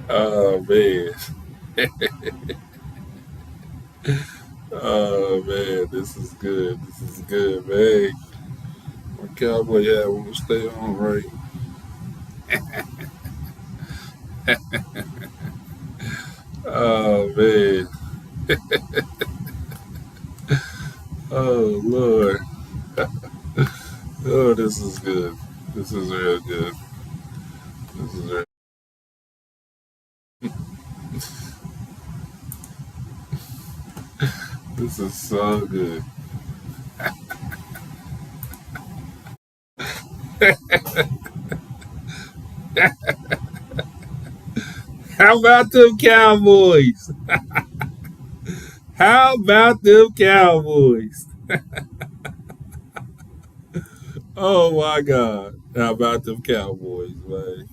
Oh man. Oh man, this is good. This is good, man. My cowboy hat want to stay on right. Oh man. Oh Lord. Oh, this is good. This is real good. This is real. This is so good. How about them Cowboys? How about them Cowboys? Oh my God. How about them Cowboys, man?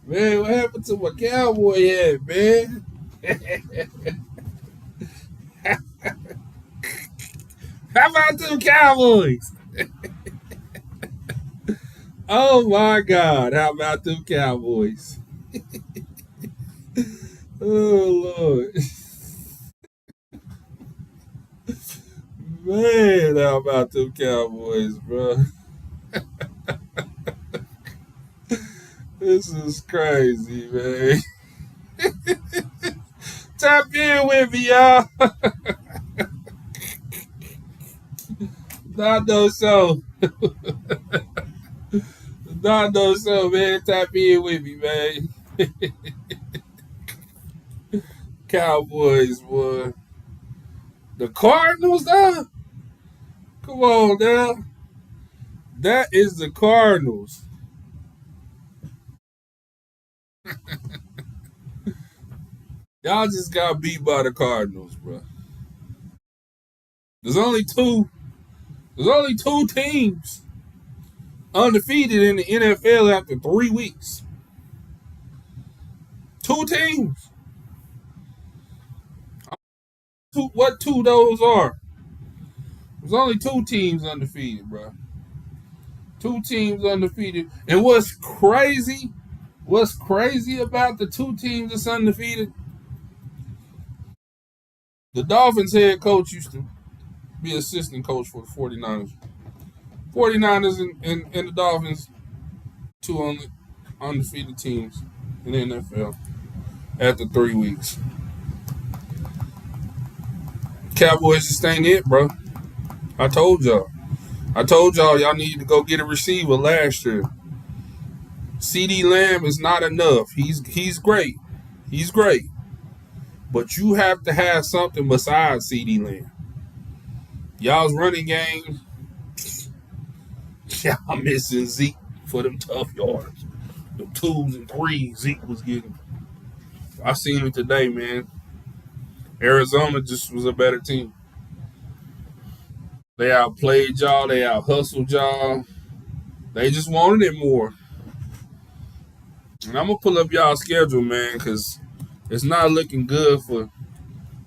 Man, what happened to my cowboy hat, man? How about them Cowboys? Oh my God. How about them Cowboys? Oh Lord. Man, how about them Cowboys, bro? This is crazy, man. Tap in with me, y'all. Not know so. Not know so, man. Tap in with me, man. Cowboys, boy. The Cardinals, though? Come on, now. That is the Cardinals. Y'all just got beat by the Cardinals, bro. There's only two. There's only two teams undefeated in the NFL after 3 weeks. Two teams. What two those are? There's only two teams undefeated, bro. Two teams undefeated. And what's crazy about the two teams that's undefeated? The Dolphins head coach used to be assistant coach for the 49ers. 49ers and the Dolphins, two undefeated teams in the NFL after 3 weeks. Cowboys just ain't it, bro. I told y'all. I told y'all needed to go get a receiver last year. CD Lamb is not enough. He's great. He's great. But you have to have something besides CD Lamb. Y'all's running game, y'all missing Zeke for them tough yards. The twos and threes Zeke was getting. I seen it today, man. Arizona just was a better team. They outplayed y'all. They out hustled y'all. They just wanted it more. And I'm gonna pull up y'all schedule, man, because it's not looking good for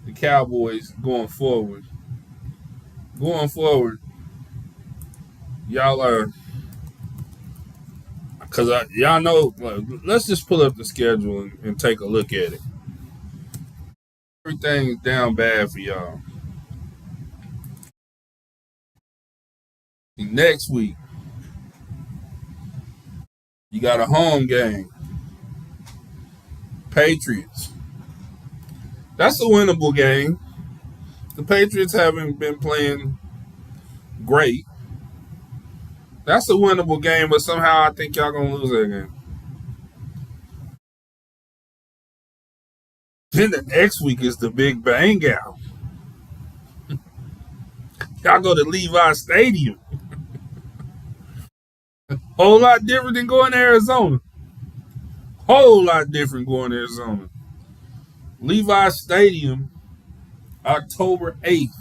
the Cowboys going forward. Going forward, y'all are because y'all know. Let's just pull up the schedule and take a look at it. Everything's down bad for y'all. Next week, you got a home game. Patriots. That's a winnable game. The Patriots haven't been playing great. That's a winnable game, but somehow I think y'all gonna lose that game. Then the next week is the big bang out. Y'all go to Levi Stadium. Whole lot different than going to Arizona. Whole lot different going to Arizona. Levi Stadium, October 8th.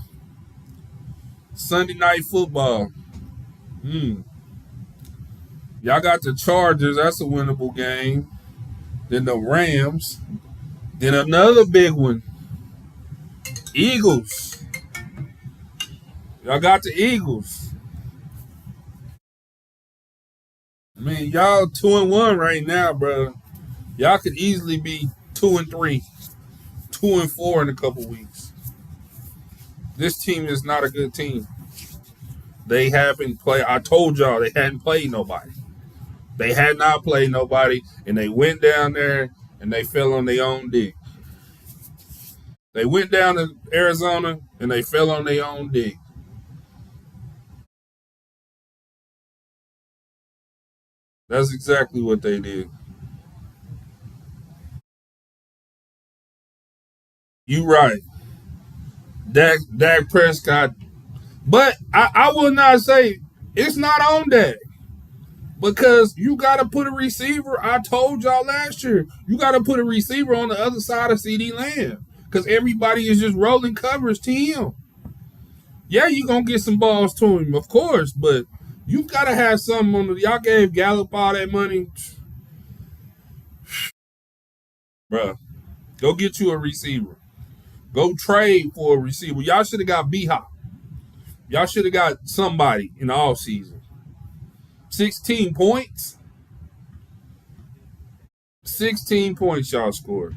Sunday night football. Hmm. Y'all got the Chargers. That's a winnable game. Then the Rams. Then another big one. Eagles. Y'all got the Eagles. I mean, y'all 2-1 right now, bro. Y'all could easily be 2-3, 2-4 in a couple weeks. This team is not a good team. They haven't played. I told y'all they hadn't played nobody. They had not played nobody, and they went down there and they fell on their own dick. They went down to Arizona and they fell on their own dick. That's exactly what they did. You right. Dak Prescott. But I will not say it's not on Dak. Because you got to put a receiver. I told y'all last year, you got to put a receiver on the other side of CD Lamb. Because everybody is just rolling covers to him. Yeah, you're going to get some balls to him, of course. But you got to have something on the. Y'all gave Gallup all that money. Bruh, go get you a receiver. Go trade for a receiver. Y'all should have got B-Hop. Y'all should have got somebody in the offseason. 16 points. 16 points y'all scored.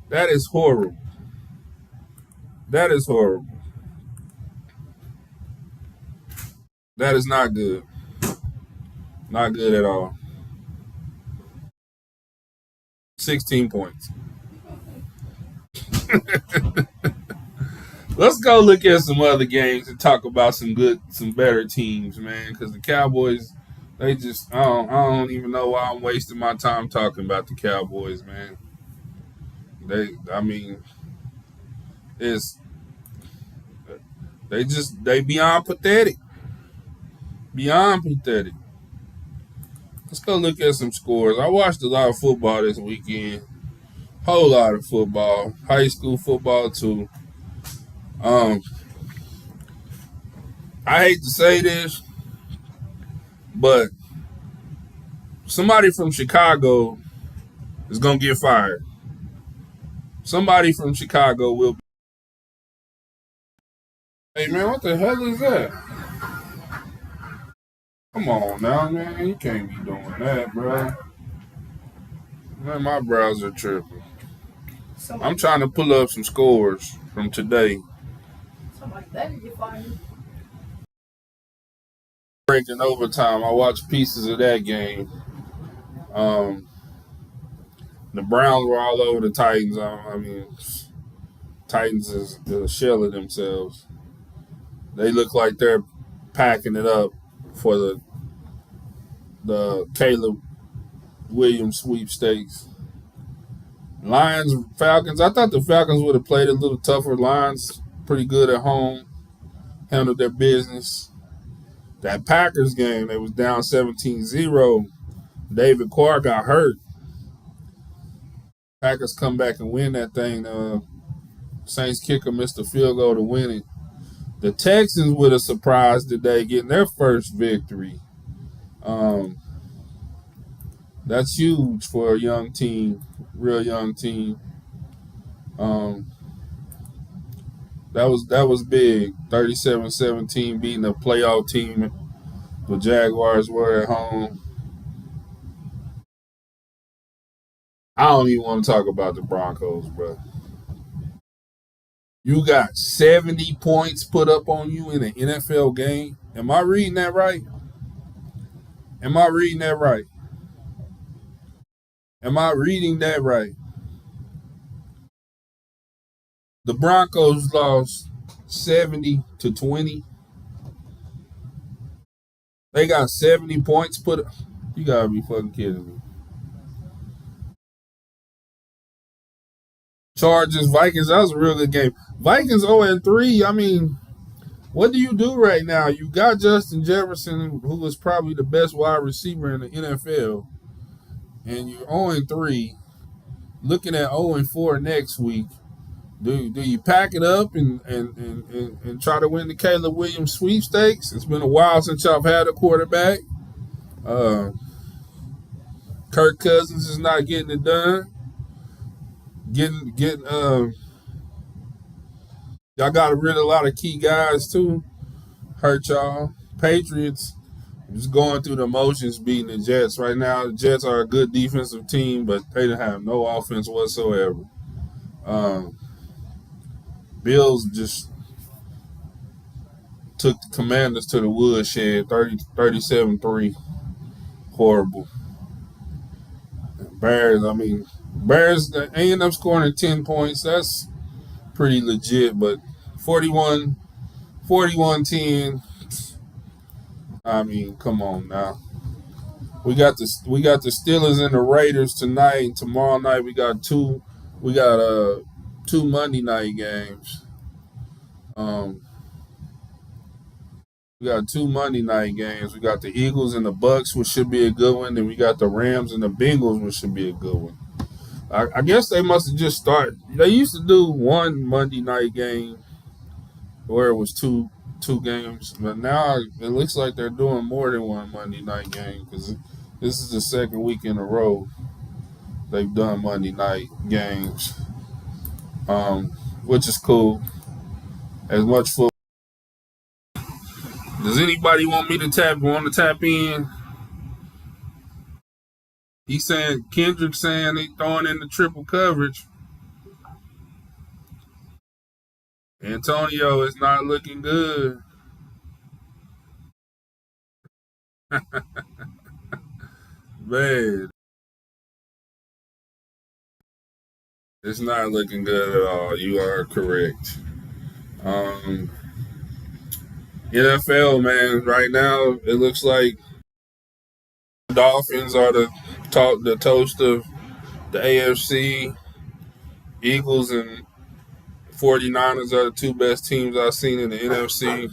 That is horrible. That is horrible. That is not good. Not good at all. 16 points. Let's go look at some other games and talk about some better teams, man. Because the Cowboys, they just, I don't even know why I'm wasting my time talking about the Cowboys, man. I mean, it's, they beyond pathetic. Beyond pathetic. Let's go look at some scores. I watched a lot of football this weekend. Whole lot of football. High school football too. Um, I hate to say this, but somebody from Chicago is gonna get fired. Somebody from Chicago will. Hey man, what the hell is that? Come on now, man. You can't be doing that, bro. Man, my browser tripping. I'm trying to pull up some scores from today. Breaking overtime. I watched pieces of that game. Um, the Browns were all over the Titans. I mean, Titans is the shell of themselves. They look like they're packing it up for the Caleb Williams sweepstakes. Lions, Falcons. I thought the Falcons would have played a little tougher. Lions pretty good at home, handled their business. That Packers game, they was down 17-0. David Carr got hurt. Packers come back and win that thing. Saints kicker missed a field goal to win it. The Texans with a surprise today, getting their first victory. That's huge for a young team, real young team. That was big. 37-17 beating a playoff team. The Jaguars were at home. I don't even want to talk about the Broncos, bro. You got 70 points put up on you in an NFL game. Am I reading that right? Am I reading that right? Am I reading that right? The Broncos lost 70-20. They got 70 points put. You gotta be fucking kidding me. Chargers, Vikings. That was a real good game. Vikings 0-3. I mean, what do you do right now? You got Justin Jefferson, who is probably the best wide receiver in the NFL, and you're 0-3. Looking at 0-4 next week. Do you pack it up and try to win the Caleb Williams sweepstakes? It's been a while since y'all had a quarterback. Kirk Cousins is not getting it done. Y'all got rid of a lot of key guys too. Hurt y'all. Patriots Just going through the motions, beating the Jets. Right now, the Jets are a good defensive team, but they don't have no offense whatsoever. Um, Bills just took the Commanders to the woodshed, 37-3. Horrible. Bears, they end up scoring 10 points. That's pretty legit, but 41-10. Come on now. We got the Steelers and the Raiders tonight. Tomorrow night we got two Monday night games. Um, we got two Monday night games. We got the Eagles and the Bucks, which should be a good one. Then we got the Rams and the Bengals, which should be a good one. I guess they must have just started. They used to do one Monday night game where it was two games, but now it looks like they're doing more than one Monday night game because this is the second week in a row they've done Monday night games, which is cool. As much football. Does anybody want to tap in? He's saying Kendrick saying they throwing in the triple coverage. Antonio is not looking good. Man, it's not looking good at all. You are correct. Um, NFL, man, right now it looks like the Dolphins are the toast of the AFC. Eagles and 49ers are the two best teams I've seen in the NFC.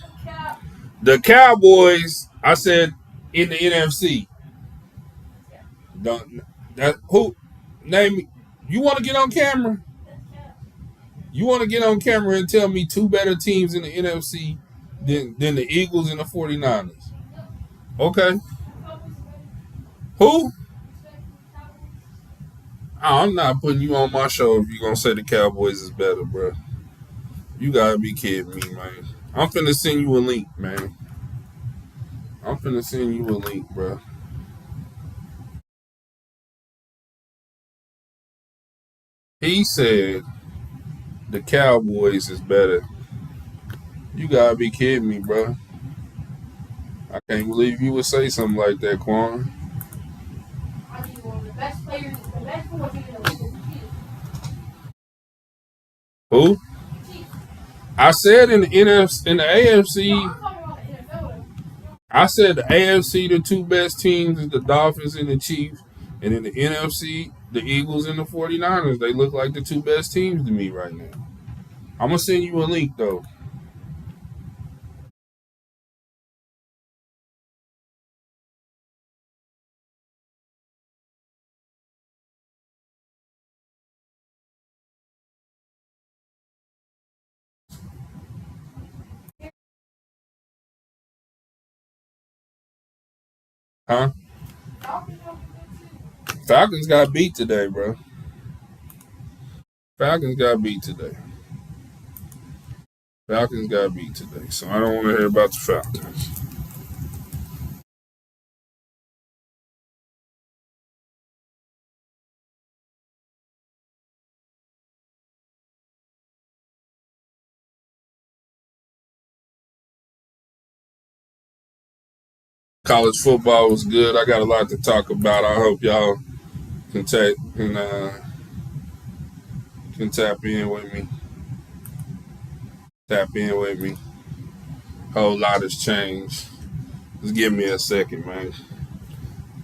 The Cowboys, I said in the NFC. Don't that who name me? You want to get on camera? You want to get on camera and tell me two better teams in the NFC than the Eagles and the 49ers? Okay. Who? I'm not putting you on my show if you're gonna say the Cowboys is better, bro. You gotta be kidding me, man. I'm finna send you a link, man. I'm finna send you a link, bro. He said the Cowboys is better. You gotta be kidding me, bro. I can't believe you would say something like that, Quan. Who? I said in the NFC, in the AFC, I said the AFC, the two best teams is the Dolphins and the Chiefs. And in the NFC, the Eagles and the 49ers. They look like the two best teams to me right now. I'm going to send you a link, though. Huh? Falcons got beat today, bro. Falcons got beat today. Falcons got beat today. So I don't want to hear about the Falcons. College football was good. I got a lot to talk about. I hope y'all can can tap in with me. Tap in with me. Whole lot has changed. Just give me a second, man.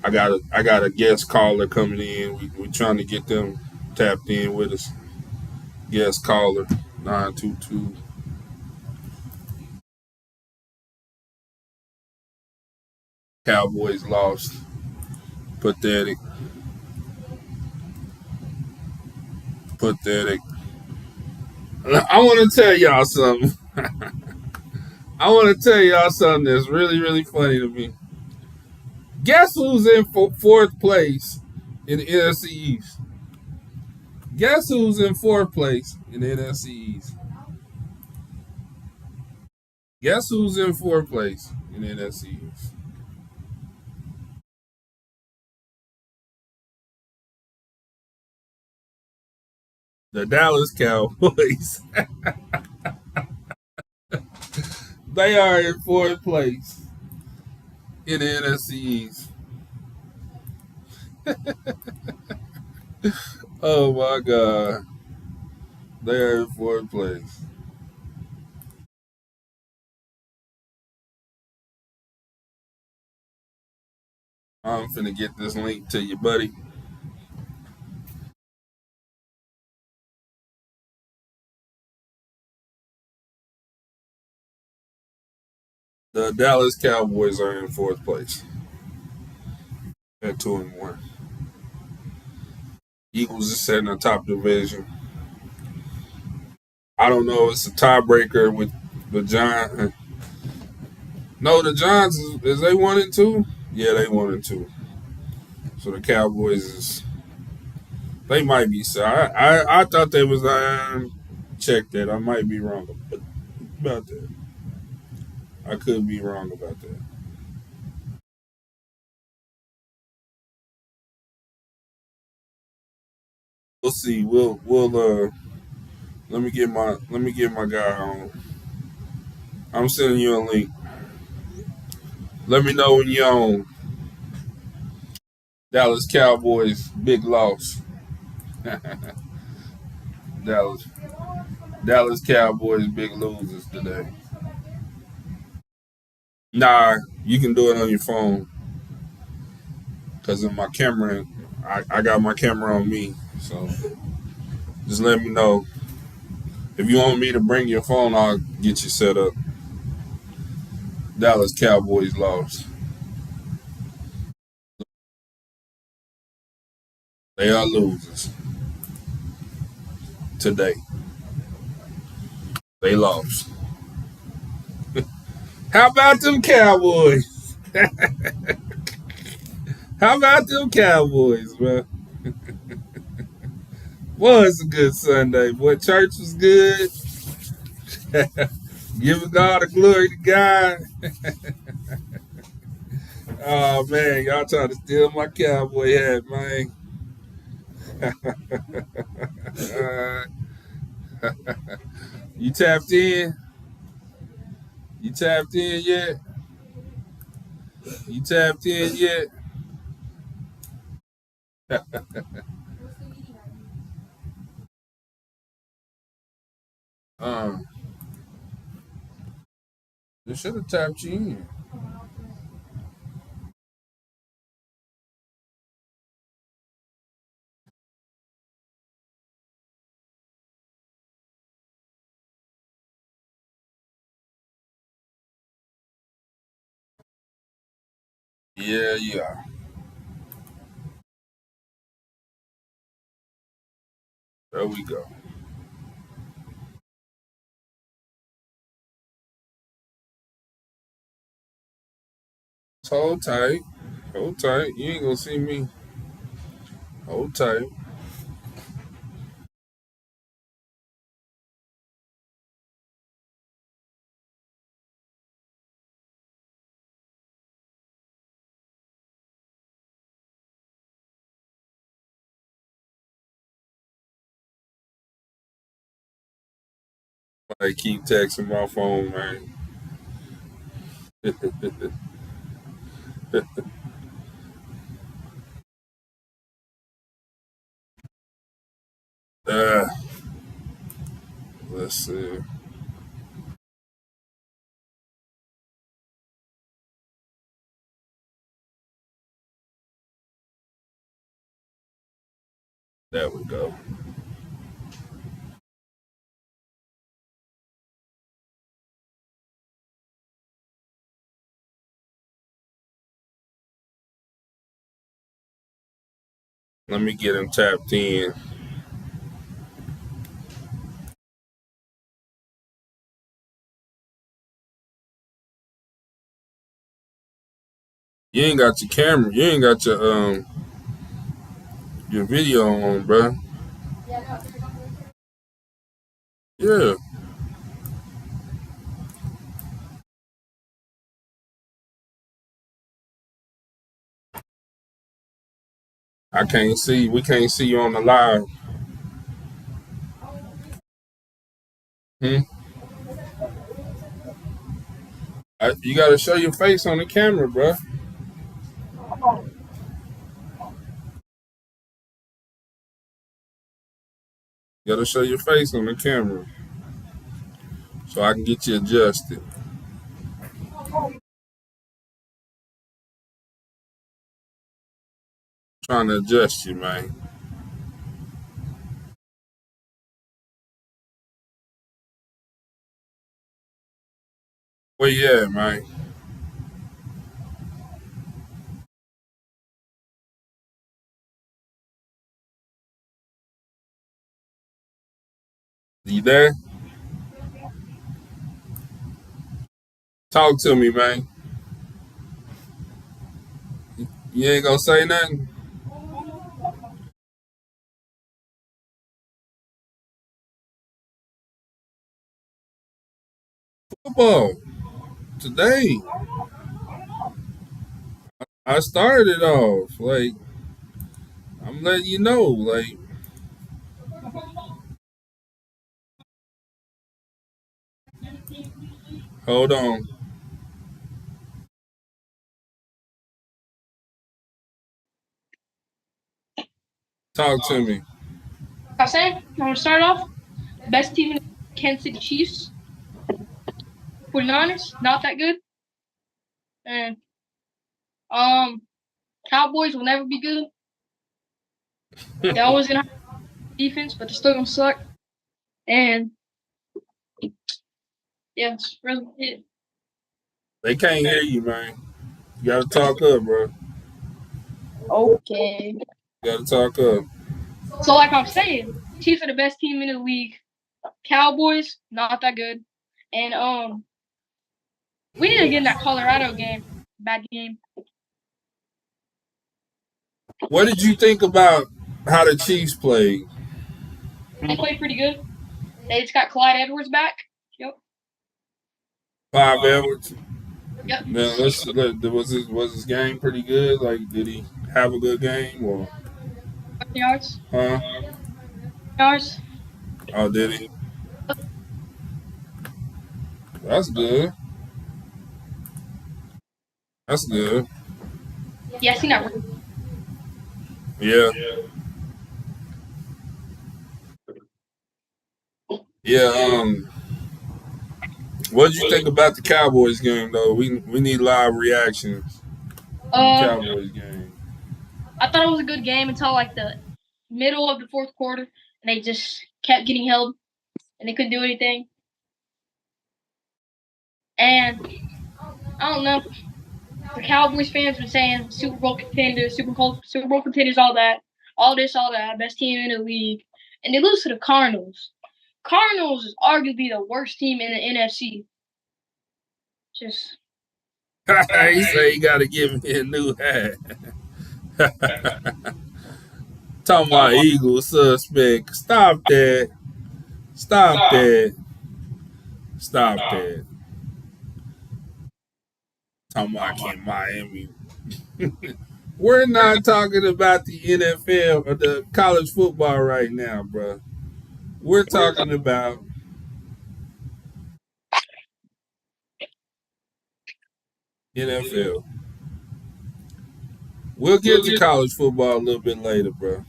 I got a guest caller coming in. We trying to get them tapped in with us. Guest caller 922. Cowboys lost. Pathetic. Pathetic. I want to tell y'all something. I want to tell y'all something that's really, really funny to me. Guess who's in fourth place in the NFC East? Guess who's in fourth place in the NFC East? Guess who's in fourth place in the NFC East? The Dallas Cowboys. They are in fourth place in the NFC East. Oh my God. They are in fourth place. I'm finna get this link to you, buddy. The Dallas Cowboys are in fourth place at 2-1. Eagles is setting the top division. I don't know. It's a tiebreaker with the Giants. No, the Giants is they 1-2. Yeah, they 1-2. So the Cowboys is they might be. So I thought they was. Check that. I might be wrong about that. I could be wrong about that. We'll see. We'll let me get my guy on. I'm sending you a link. Let me know when you're on. Dallas Cowboys big loss. Dallas Dallas Cowboys big losers today. Nah, you can do it on your phone because of my camera. I got my camera on me, so just let me know if you want me to bring your phone. I'll get you set up. Dallas Cowboys lost. They are losers today. They lost. How about them Cowboys? How about them Cowboys, bro? Was a good Sunday, boy. Church was good. Giving all the glory to God. Oh man, y'all trying to steal my cowboy hat, man. Uh, you tapped in? You tapped in yet? You tapped in yet? um, they should have tapped you in. Yeah, yeah. There we go. Hold tight. Hold tight. You ain't gonna see me. Hold tight. I keep texting my phone, man. uh, let's see. There we go. Let me get him tapped in. You ain't got your camera. You ain't got your video on, bro. Yeah, I can't see. We can't see you on the live. Hmm? You got to show your face on the camera, bro. You got to show your face on the camera so I can get you adjusted. Trying to adjust you, man. Where you at, man? You there? Talk to me, man. You ain't gonna say nothing? Football today. I started it off. Like, I'm letting you know. Like, hold on. Talk to me. I say, I'm gonna start off. Best team in the Kansas City Chiefs. 49ers, not that good. And Cowboys will never be good. They're always gonna have defense, but they're still gonna suck. And yeah, that's really it. They can't hear you, man. You gotta talk up, bro. Okay. You gotta talk up. So like I'm saying, Chiefs are the best team in the league. Cowboys, not that good. And we need to get in that Colorado game. Bad game. What did you think about how the Chiefs played? They played pretty good. They just got Clyde Edwards back. Yep. Five Edwards. Yep. Now was his game pretty good? Like, did he have a good game or? Yards. Huh? Yards. Oh, did he? That's good. That's good. Yeah, I seen that. Yeah. Yeah. What did you think about the Cowboys game though? We need live reactions from the Uh, Cowboys game. I thought it was a good game until like the middle of the fourth quarter, and they just kept getting held, and they couldn't do anything. And I don't know. The Cowboys fans were saying Super Bowl contenders, Super Bowl contenders, all this, all that, best team in the league, and they lose to the Cardinals. Cardinals is arguably the worst team in the NFC. Just He say he got to give me a new hat. Talking about Eagles suspect. Stop that. Stop that. Stop that. Talking about Ken Miami. We're not talking about the NFL or the college football right now, bro. We're talking about NFL. We'll get to college football a little bit later, bro.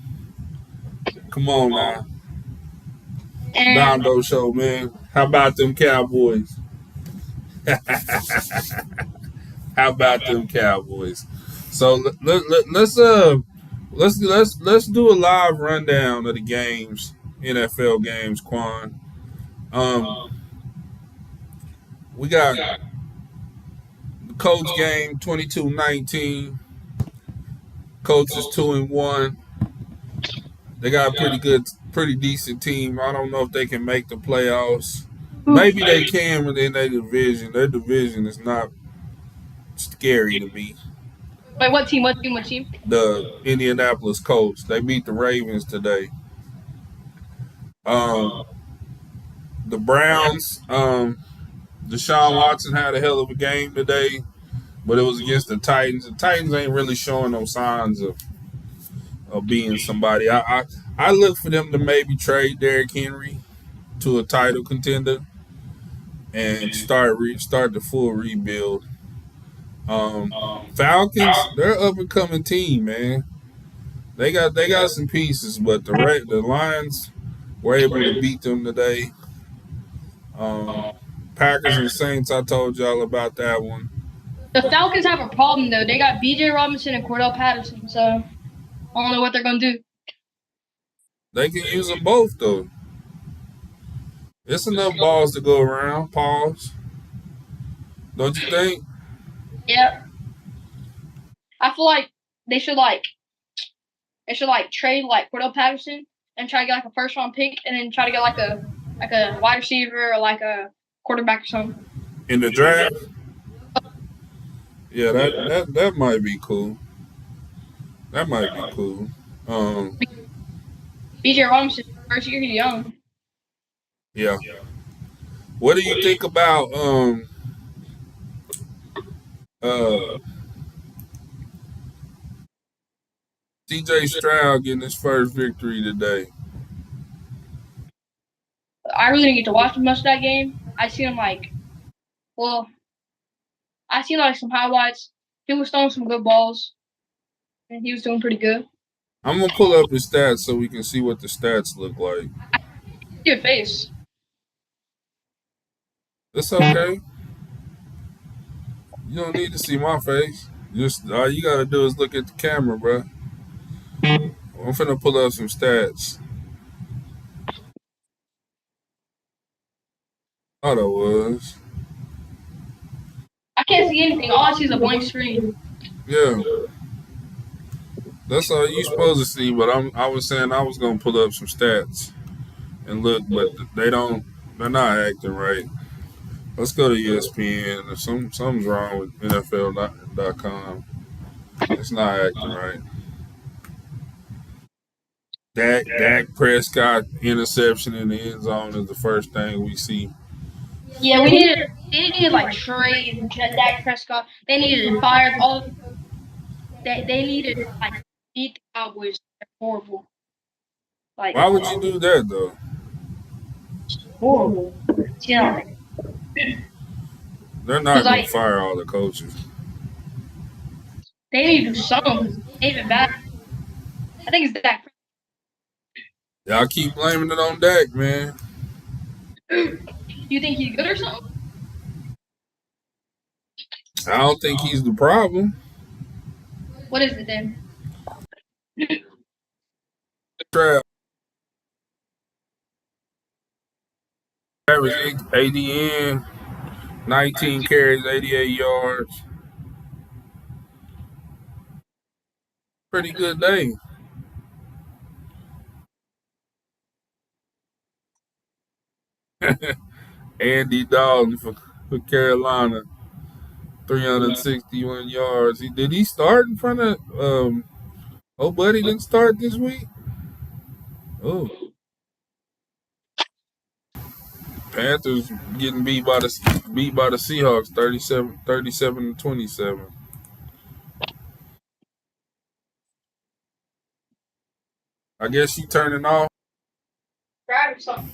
Come on now. and Dondo show, man. How about them Cowboys? How about them Cowboys? So let's do a live rundown of the games, NFL games, Quan. Um, we got the Colts game 22-19. Colts is 2-1. They got a pretty decent team. I don't know if they can make the playoffs. Maybe they can within their division. Their division is not scary to me. wait, what team? What team? What team? The Indianapolis Colts. They beat the Ravens today. Um, the Browns. Deshaun Watson had a hell of a game today, but it was against the Titans. The Titans ain't really showing no signs of being somebody. I look for them to maybe trade Derrick Henry. to a title contender and start the full rebuild. Um, Falcons, they're up and coming team, man. They got some pieces, but the Lions were able to beat them today. Um, Packers and Saints, I told y'all about that one. The Falcons have a problem though. They got B.J. Robinson and Cordell Patterson, so I don't know what they're gonna do. They can use them both though. It's enough balls to go around. Pause. Don't you think? Yeah, I feel like they should like trade like Cordell Patterson and try to get like a first round pick, and then try to get like a wide receiver or like a quarterback or something. In the draft? Yeah, that might be cool. That might be cool. Um, B.J. Robinson first year, he's young. yeah. What do you think about uh CJ Stroud getting his first victory today? I really didn't get to watch much of that game. I seen him well, I seen like some highlights. He was throwing some good balls, and he was doing pretty good. I'm gonna pull up his stats so we can see what the stats look like. Your face. It's okay. You don't need to see my face. Just all you gotta do is look at the camera, bro. I'm finna pull up some stats. Oh, that was. I can't see anything. All I see is a blank screen. Yeah. That's all you supposed to see, but I was saying I was gonna pull up some stats and look, but they're not acting right. Let's go to ESPN. If something's wrong with NFL.com. It's not acting right. Dak Prescott interception in the end zone is the first thing we see. Yeah, they needed like trade and Dak Prescott. They needed to fire all. They needed to like beat the Cowboys. They're horrible. Like Why would you do that though? horrible. Yeah. They're not gonna fire all the coaches. They need to do something. Even better. I think it's Dak. Y'all keep blaming it on Dak, man. You think he's good or something? I don't think he's the problem. What is it then? Average ADN, 19 carries, 88 yards. Pretty good day. Andy Dalton for Carolina, 361 yards. Did he start in front of Oh Buddy didn't start this week? Oh. Panthers getting beat by the Seahawks 37 to 27. I guess you turning off. Grab or something.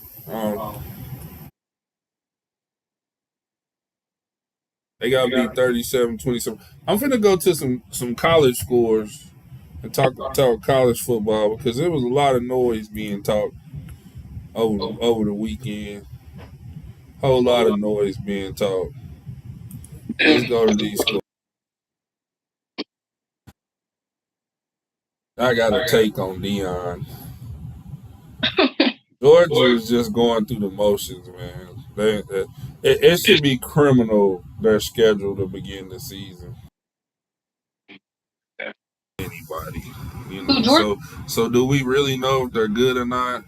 They got beat 37-27. I'm finna go to some college scores and talk college football because there was a lot of noise being talked over the weekend. Whole lot of noise being talked. Let's go to these scores. I got a take on Deion. Georgia is just going through the motions, man. It should be criminal their schedule to begin the season. Anybody, So do we really know if they're good or not?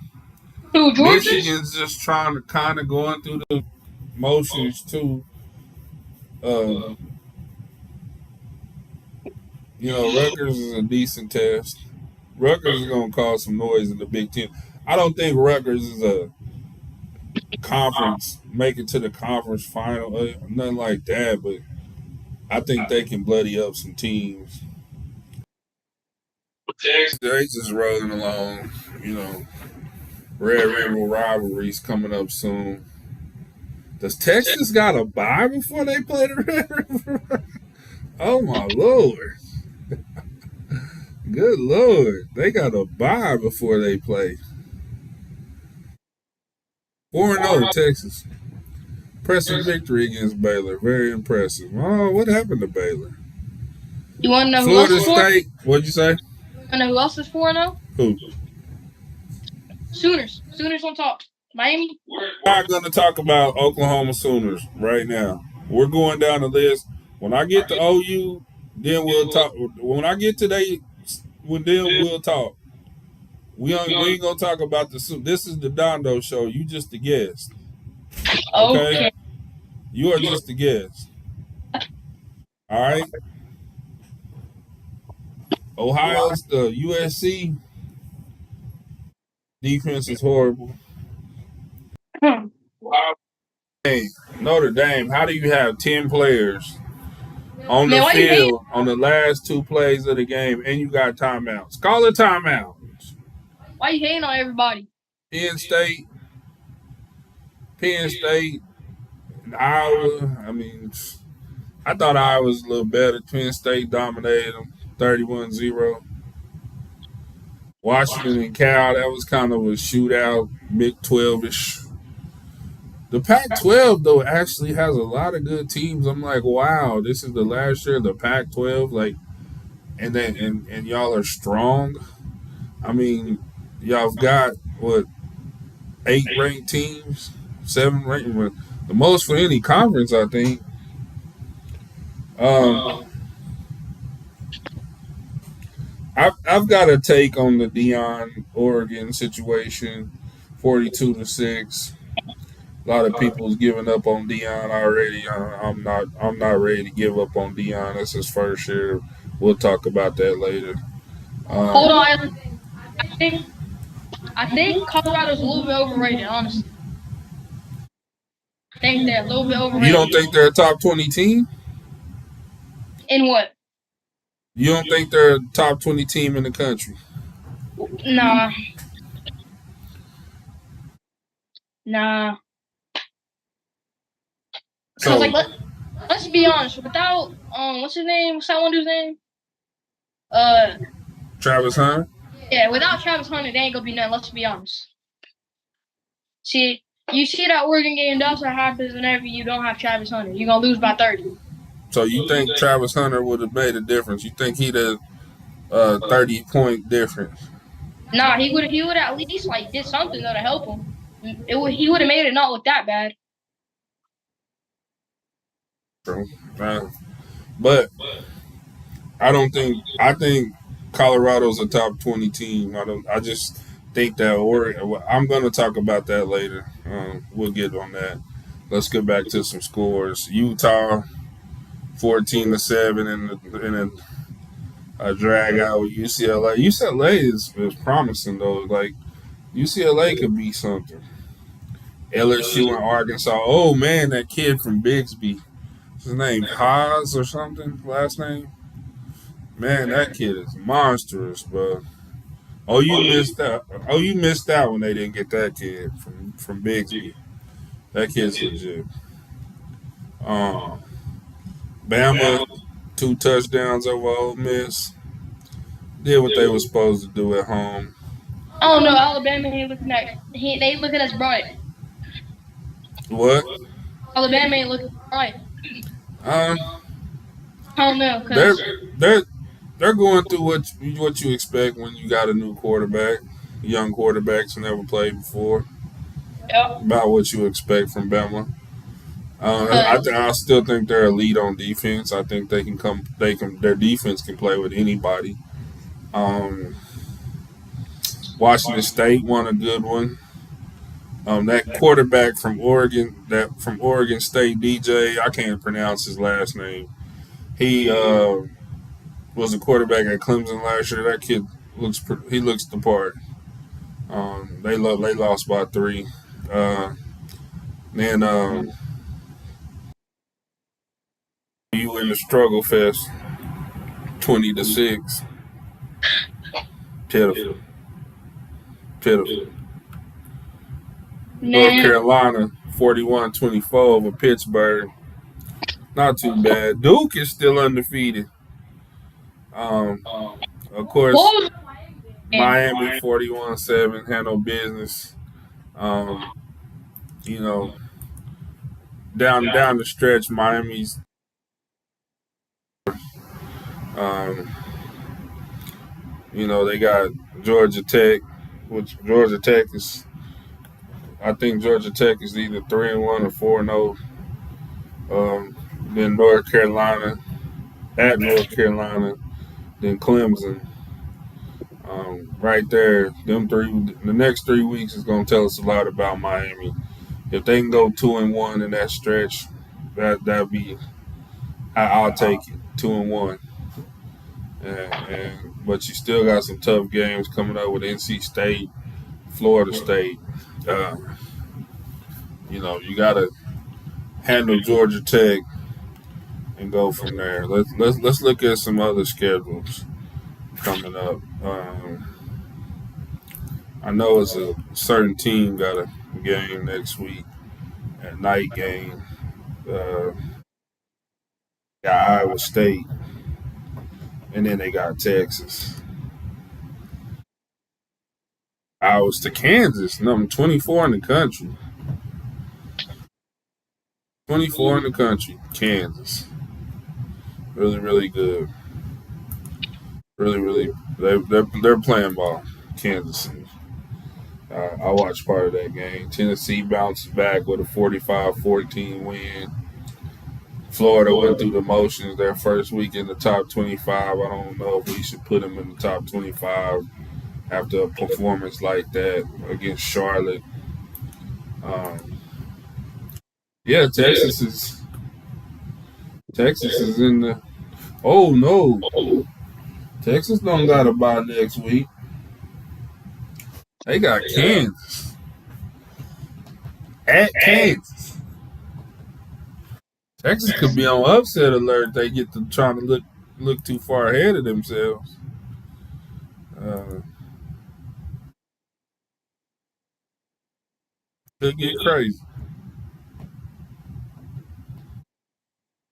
Michigan's just trying to kind of going through the motions too. Rutgers is a decent test. Rutgers is gonna cause some noise in the Big Ten. I don't think Rutgers is a conference, make it to the conference final, nothing like that. But I think they can bloody up some teams. They just rolling along, Red River rivalries coming up soon. Does Texas got a bye before they play the Red River? Oh my lord! Good lord, they got a bye before they play. 4-0 Texas. Impressive victory against Baylor. Very impressive. Oh, what happened to Baylor? You want to know who else Florida is 4? State. What'd you say? You want to know who else is 4-0? Who? Sooners. Sooners on top. Miami. We're not going to talk about Oklahoma Sooners right now. We're going down the list. When I get to OU, then we'll talk. When I get to we'll talk. We ain't gonna talk about the. This is the Dondo show. You just the guest. Okay. You are just the guest. All right. Ohio's the USC defense is horrible. Hey, Notre Dame, how do you have 10 players on the field on the last 2 plays of the game and you got timeouts? Call it timeout. Why you hating on everybody? Penn State, and Iowa. I mean, I thought Iowa was a little better. Penn State dominated them 31-0. Washington and Cal, that was kind of a shootout, Big 12-ish. The Pac-12, though, actually has a lot of good teams. I'm like, wow, this is the last year of the Pac-12, like, and y'all are strong. I mean, y'all got, 8 ranked teams, 7 ranked, the most for any conference, I think. I've got a take on the Deion Oregon situation, 42-6. A lot of people's giving up on Deion already. I'm not ready to give up on Deion. That's his first year. We'll talk about that later. Hold on, I think Colorado's a little bit overrated, honestly. I think they're a little bit overrated. You don't think they're a top 20 team? In what? You don't think they're a top 20 team in the country? Nah. So, like, let's be honest. Without what's his name? What's that one dude's name? Travis Hunter. Yeah, without Travis Hunter, they ain't gonna be nothing. Let's be honest. See, you see that Oregon game, that's what happens whenever you don't have Travis Hunter. You're gonna lose by 30. So you think Travis Hunter would have made a difference? You think he'd have 30-point difference? Nah, he would at least like did something to help him. He would have made it not look that bad. True. But I think Colorado's a top 20 team. I just think that Oregon. I'm going to talk about that later. We'll get on that. Let's get back to some scores. Utah 14-7 in a drag out with UCLA. UCLA is promising though. Like UCLA could be something. LSU and Arkansas. Oh man, that kid from Bixby. His name Haas or something. Last name. Man, that kid is monstrous, bro. Oh, you missed that. Oh, you missed out when they didn't get that kid from Bixby. That kid's legit. Bama, 2 touchdowns over Ole Miss. Did what they were supposed to do at home. Oh no, Alabama ain't looking at. They ain't looking as bright. What? Alabama ain't looking bright. I don't know. Cause they're going through what you expect when you got a new quarterback, young quarterbacks who never played before. Yep. About what you expect from Bama. I still think they're elite on defense. I think they can come. Their defense can play with anybody. Washington State won a good one. That quarterback from Oregon State, DJ, I can't pronounce his last name. He was a quarterback at Clemson last year. That kid looks the part. They lost by 3. Then you in the struggle fest, 20-6. Pitiful. North Nah. Carolina 41-24 over Pittsburgh. Not too bad. Duke is still undefeated. Um, of course, What was the Miami 41-7 handle business. Um, you know, down the stretch, Miami's um, they got Georgia Tech, which Georgia Tech is. I think Georgia Tech is either 3-1 or 4-0. Then North Carolina at North Carolina, then Clemson. Right there, them three. The next 3 weeks is going to tell us a lot about Miami. If they can go 2-1 in that stretch, that'd be. I'll take it 2-1. But you still got some tough games coming up with NC State, Florida State. Uh, you got to handle Georgia Tech and go from there. Let's look at some other schedules coming up. I know it's a certain team got a game next week, a night game. Uh, got Iowa State, and then they got Texas. Iowa's to Kansas, number 24 in the country. 24 in the country, Kansas. Really, really good. Really, really, they're playing ball. Kansas City. I watched part of that game. Tennessee bounced back with a 45-14 win. Florida went through the motions their first week in the top 25. I don't know if we should put them in the top 25 after a performance like that against Charlotte. Yeah, Texas is in the. Oh no, Texas don't got a bye next week. They got Kansas at Kansas. Texas could be on upset alert. They get to trying to look too far ahead of themselves. Could get crazy.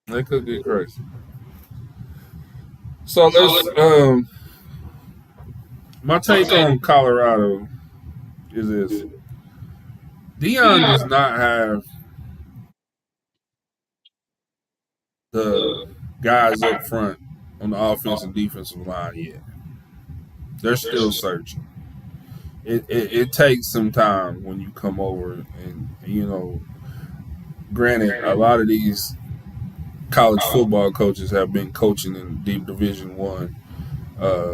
They could get crazy. So let's. My take on Colorado is this: Deion does not have the guys up front on the offensive and defensive line yet. They're still searching. It takes some time when you come over, and granted, a lot of these college football coaches have been coaching in deep Division One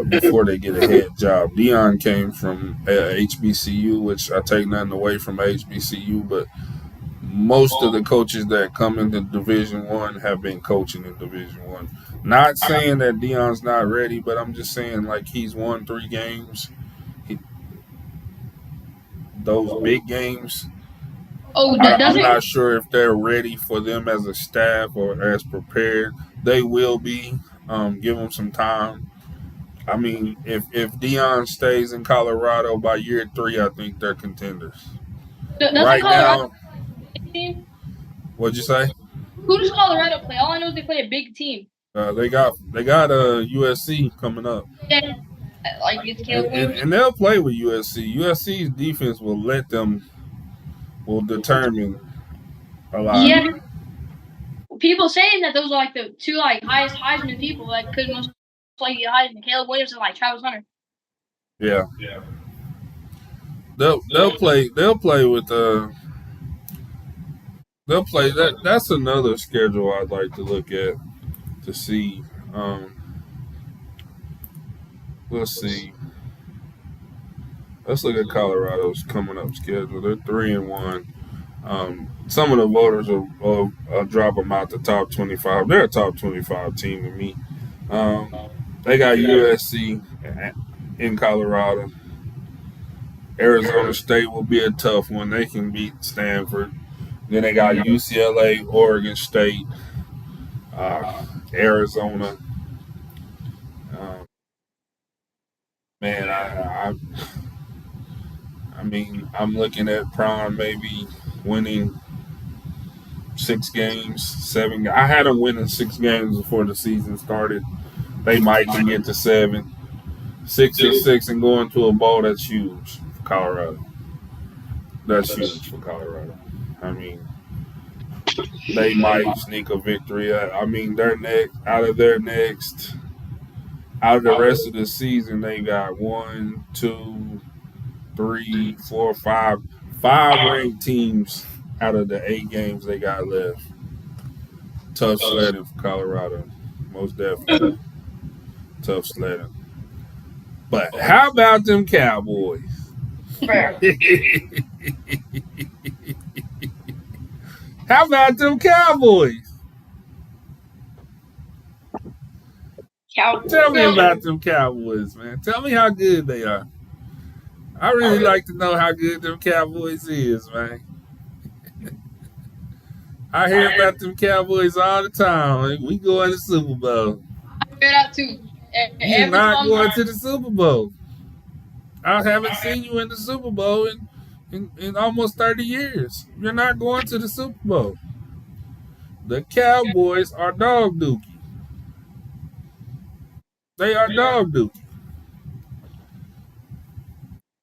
before they get a head job. Deion came from HBCU, which I take nothing away from HBCU, but most of the coaches that come into Division One have been coaching in Division One. Not saying that Deion's not ready, but I'm just saying like he's won 3 games. Those big games. Oh, I'm not sure if they're ready for them as a staff or as prepared. They will be. Give them some time. I mean, if Deion stays in Colorado by year 3, I think they're contenders. Right now, what'd you say? Who does Colorado play? All I know is they play a big team. They got USC coming up. Yeah, like it's Caleb Williams. And they'll play with USC. USC's defense will determine a lot. Yeah. People saying that those are like the 2 highest Heisman people that could most likely get Heisman, Caleb Williams and Travis Hunter. Yeah. They'll play with they'll play that. That's another schedule I'd like to look at to see. Let's see. Let's look at Colorado's coming up schedule. They're 3-1. Some of the voters will drop them out the top 25. They're a top 25 team to me. They got USC in Colorado. Arizona State will be a tough one. They can beat Stanford. Then they got UCLA, Oregon State, Arizona. Man, I mean, I'm looking at Prime maybe winning 6 games, 7. I had them winning 6 games before the season started. They might can get to 7, 6-6, and go into a bowl. That's huge for Colorado. That's huge for Colorado. I mean, they might sneak a victory. I mean, their next out of the rest of the season, they got 5 ranked teams out of the 8 games they got left. Tough sledding for Colorado, most definitely. Tough sledding. But how about them Cowboys? How about them Cowboys? Tell me about them Cowboys, man. Tell me how good they are. I really like to know how good them Cowboys is, man. I hear about them Cowboys all the time. We going to the Super Bowl. I hear that too. You're Every not time going to the Super Bowl. I haven't seen you in the Super Bowl in almost 30 years. You're not going to the Super Bowl. The Cowboys are dog dookie. They are dog dookie.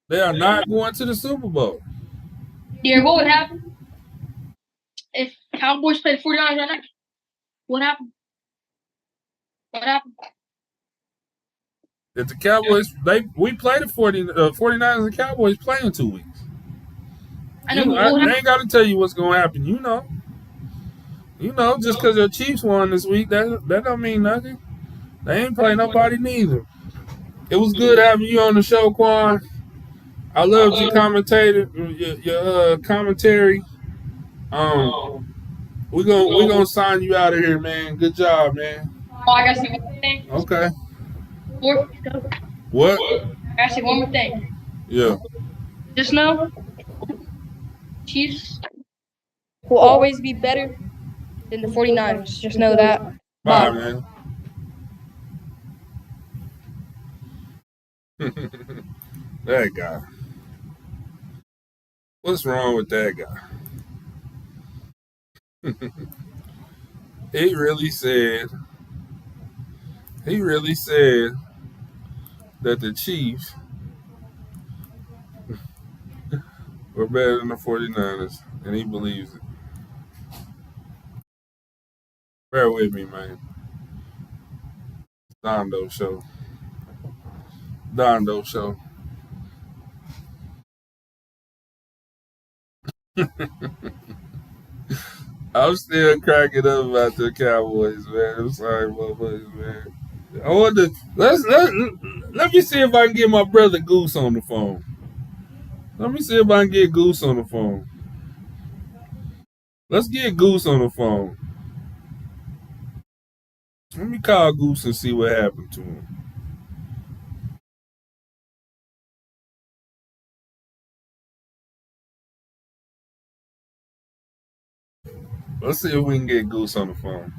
They are not going to the Super Bowl. yeah, what would happen if Cowboys played 49ers right now? What happened? What happened? If the Cowboys, we play the 49ers and Cowboys play in 2 weeks. I know, but what I ain't got to tell you what's going to happen. You know. Just because the Chiefs won this week, that don't mean nothing. They ain't play nobody neither. It was good having you on the show, Quan. I loved your commentary. We're gonna sign you out of here, man. Good job, man. Oh, I gotta say one more thing. Okay. What? What? I gotta say one more thing. Yeah. Just know, Chiefs will always be better than the 49ers. Just know that. Bye, man. That guy. What's wrong with that guy? He really said that the Chiefs were better than the 49ers, and he believes it. Bear with me, man. Dondo Show. Dondo Show. I'm still cracking up about the Cowboys, man. I'm sorry, motherfuckers, man. I want to let me see if I can get my brother Goose on the phone. Let me see if I can get Goose on the phone. Let's get Goose on the phone. Let me call Goose and see what happened to him. Let's see if we can get Goose on the phone.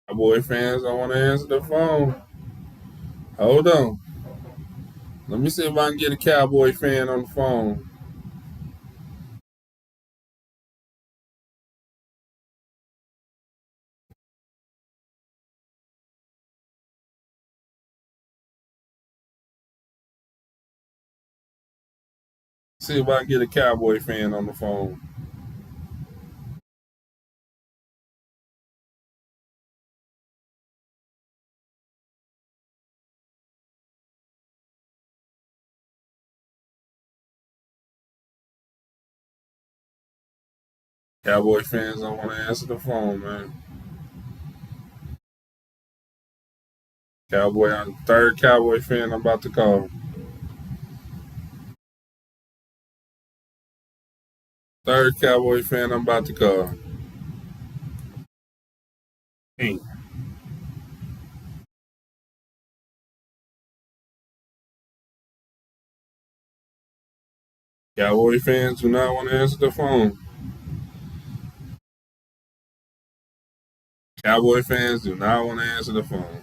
Cowboy fans, I want to answer the phone. Hold on. Let me see if I can get a Cowboy fan on the phone. See if I can get a Cowboy fan on the phone. Cowboy fans, I want to answer the phone, man. Third Cowboy fan I'm about to call. Third Cowboy fan I'm about to call. Hey. Cowboy fans do not want to answer the phone. Cowboy fans do not want to answer the phone.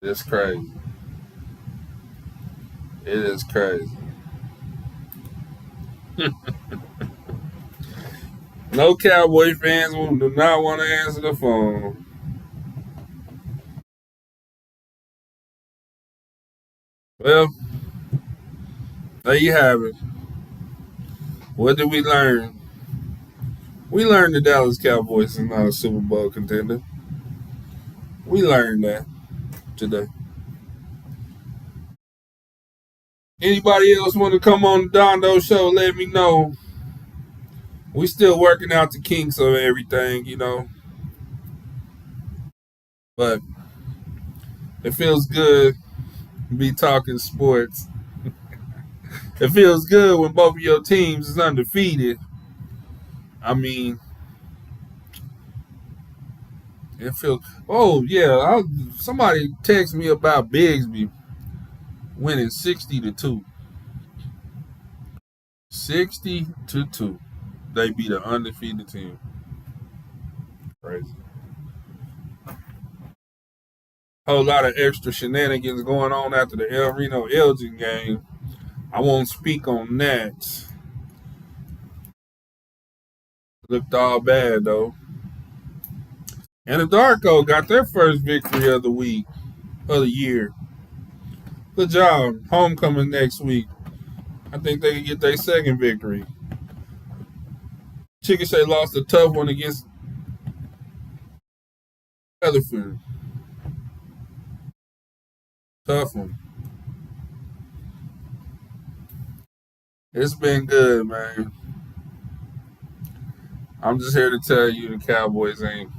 It's crazy. It is crazy. No Cowboy fans do not want to answer the phone. Well, there you have it. What did we learn? We learned the Dallas Cowboys is not a Super Bowl contender. We learned that today. Anybody else want to come on the Dondo show? Let me know. We still working out the kinks of everything. But it feels good to be talking sports. It feels good when both of your teams is undefeated. I mean, it feels. Oh yeah, somebody text me about Bigsby winning 60-2. 60-2. They beat an undefeated team. Crazy. Whole lot of extra shenanigans going on after the El Reno Elgin game. I won't speak on that. Looked all bad though. And the Darko got their first victory of the week, of the year. Good job. Homecoming next week. I think they can get their second victory. Chickasha lost a tough one against Rutherford. Tough one. It's been good, man. I'm just here to tell you the Cowboys ain't.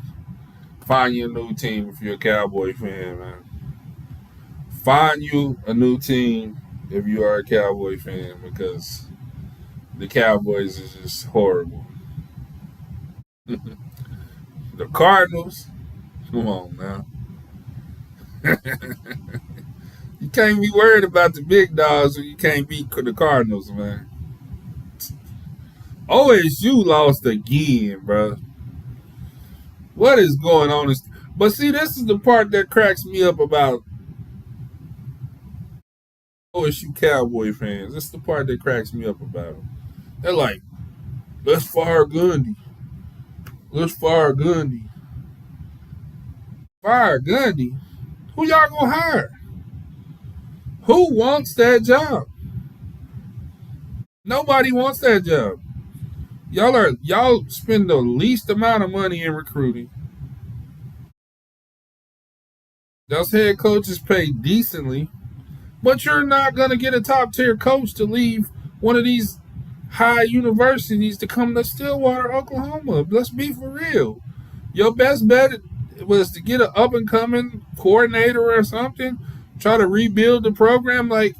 Find you a new team if you're a Cowboy fan, man. Find you a new team if you are a Cowboy fan because the Cowboys is just horrible. The Cardinals, come on now. You can't be worried about the big dogs when you can't beat the Cardinals, man. OSU lost again, bro. What is going on? But see, this is the part that cracks me up about OSU Cowboy fans. This is the part that cracks me up about them. They're like, let's fire Gundy. Let's fire Gundy. Fire Gundy? Who y'all gonna hire? Who wants that job? Nobody wants that job. Y'all spend the least amount of money in recruiting. Those head coaches pay decently, but you're not gonna get a top tier coach to leave one of these high universities to come to Stillwater, Oklahoma. Let's be for real. Your best bet was to get an up and coming coordinator or something, try to rebuild the program. Like,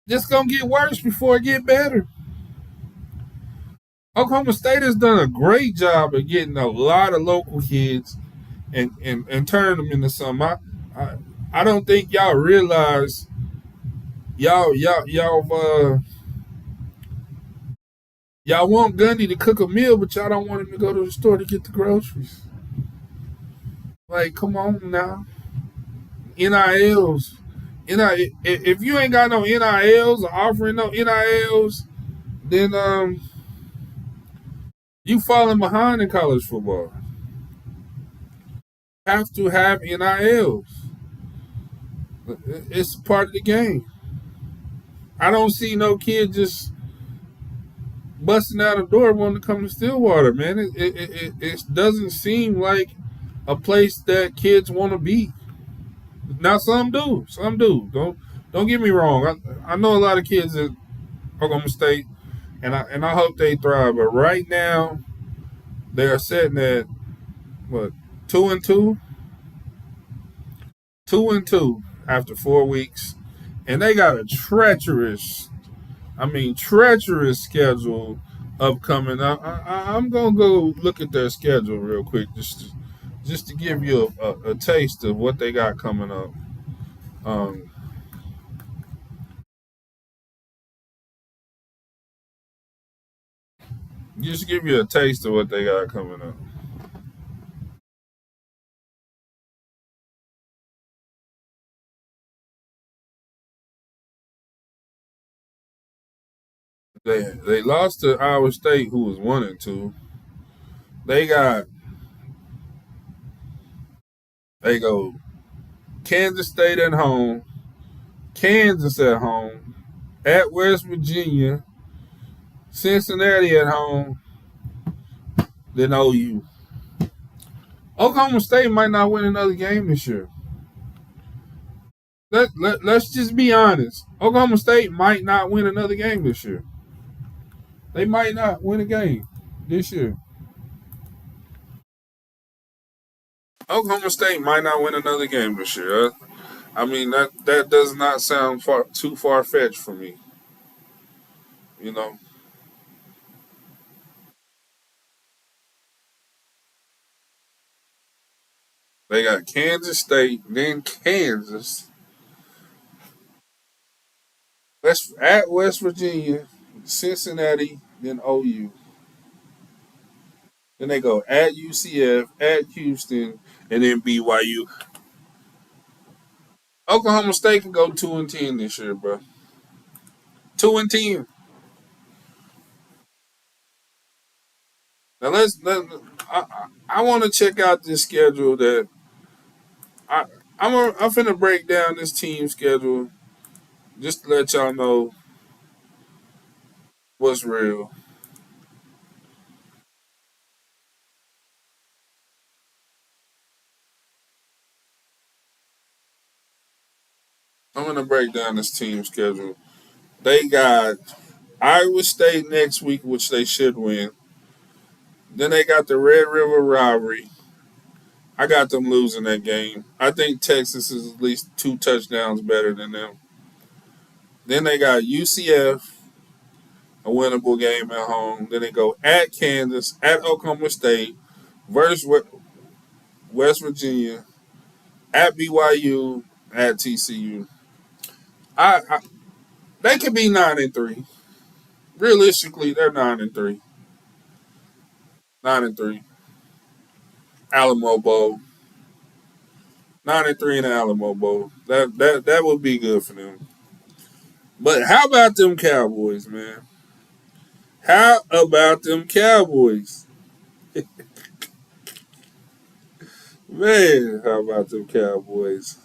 it's gonna get worse before it get better. Oklahoma State has done a great job of getting a lot of local kids and turning them into something. I don't think y'all realize y'all want Gundy to cook a meal, but y'all don't want him to go to the store to get the groceries. Like, come on now. NILs. If you ain't got no NILs or offering no NILs, then you falling behind in college football. Have to have NILs. It's part of the game. I don't see no kid just busting out a door wanting to come to Stillwater, man. It doesn't seem like a place that kids want to be. Now some do. Some do. Don't get me wrong. I know a lot of kids at Oklahoma State, and I hope they thrive. But right now, they are sitting at what 2-2, 2-2 after 4 weeks, and they got a treacherous schedule upcoming. I'm gonna go look at their schedule real quick, just to give you a taste of what they got coming up. Um, just give you a taste of what they got coming up. They lost to Iowa State, who was 1-2. They got they go Kansas State at home, Kansas at home, at West Virginia, Cincinnati at home, then OU. Oklahoma State might not win another game this year. Let's just be honest. Oklahoma State might not win another game this year. They might not win a game this year. Oklahoma State might not win another game this year. I mean that does not sound too far fetched for me. You know, they got Kansas State, then Kansas, at West Virginia, Cincinnati, then OU. Then they go at UCF, at Houston, and then BYU. Oklahoma State can go 2-10 this year, bro. 2-10. Now I want to check out this schedule that I I'm finna break down this team schedule just to let y'all know what's real. I'm gonna break down this team schedule. They got Iowa State next week, which they should win. Then they got the Red River rivalry. I got them losing that game. I think Texas is at least 2 touchdowns better than them. Then they got UCF, a winnable game at home. Then they go at Kansas, at Oklahoma State, versus West Virginia, at BYU, at TCU. I they could be 9-3. Realistically, they're 9-3. 9-3. Alamo Bowl. 9-3 in the Alamo Bowl. That would be good for them. But how about them Cowboys, man? How about them Cowboys? Man, how about them Cowboys?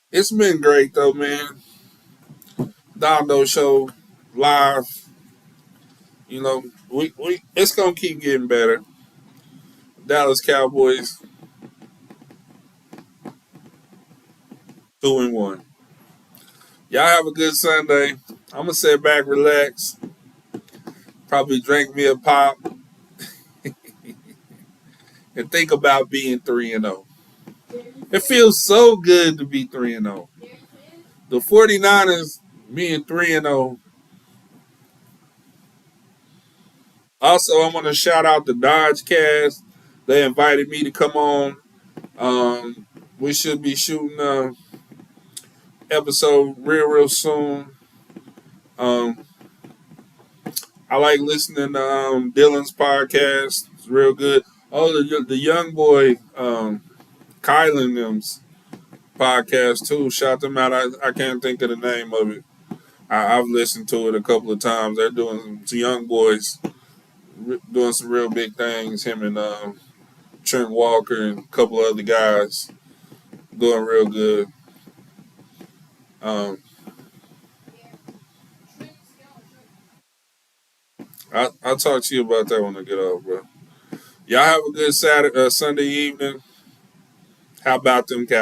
It's been great though, man. Dondo Show live. You know, we it's gonna keep getting better. Dallas Cowboys 2-1. Y'all have a good Sunday. I'm gonna sit back, relax, probably drink me a pop, and think about being 3-0. It feels so good to be 3-0. The 49ers being 3-0. Also, I want to shout out the Dodge Cast. They invited me to come on. We should be shooting a episode real soon. Um, I like listening to Dylan's podcast. It's real good. Oh, the young boy, Kylan them's podcast too. Shout them out. I can't think of the name of it. I've listened to it a couple of times. They're doing some young boys doing some real big things. Him and Trent Walker and a couple of other guys doing real good. Um, I'll talk to you about that when I get off, bro. Y'all have a good Sunday evening. How about them Cowboys?